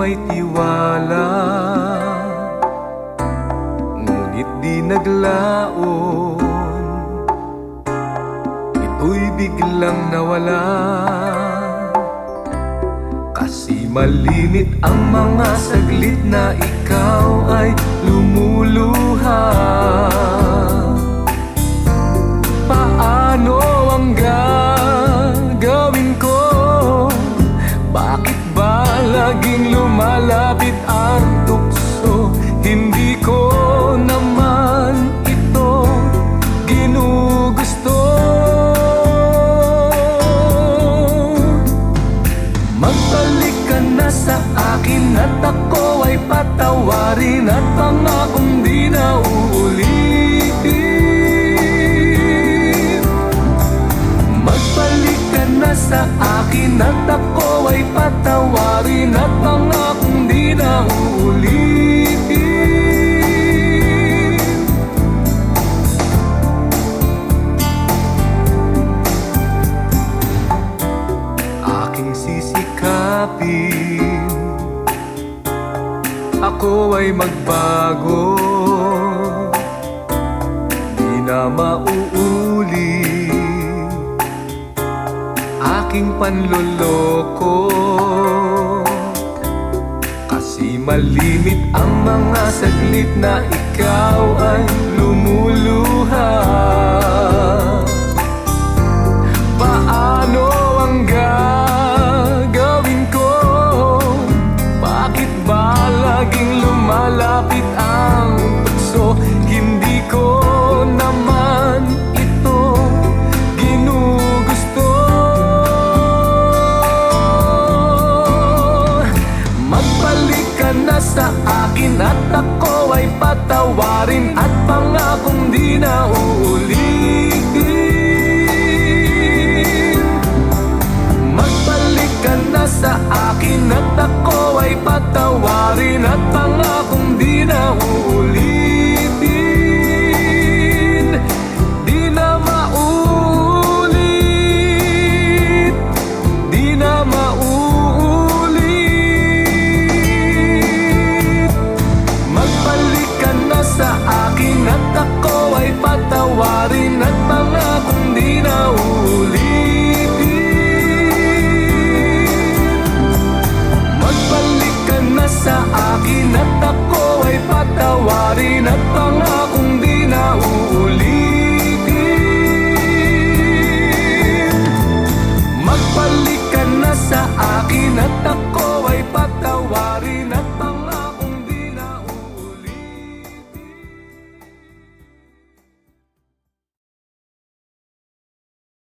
may tiwala, ngunit di naglaon. Ito'y biglang nawala, kasi malimit ang mga saglit na ikaw ay lumuluha. Paano ang gagawin ko? Bakit ba laging lumalapit ang tukso? Hindi ko naman ito ginugusto. Magbalik ka na sa akin at ako ay patawarin, at pangakong di na uulitin. Magbalik ka na sa akin at ako ay patawarin, at pangakong di na uulitin. Aking sisikapin, ako ay magbago, di na mauulit aking panloloko. Kasi malimit ang mga saglit na ikaw ay lumuluha. Paano ang gagawin ko? Bakit ba laging lumalapit ang tukso? Hindi ko naman ito ginugusto. Magbalik ka na sa akin at ako ay patawarin, at pangakong di na uulitin. Magbalik ka na sa akin at ako ay patawarin, at pangakong di na uulitin.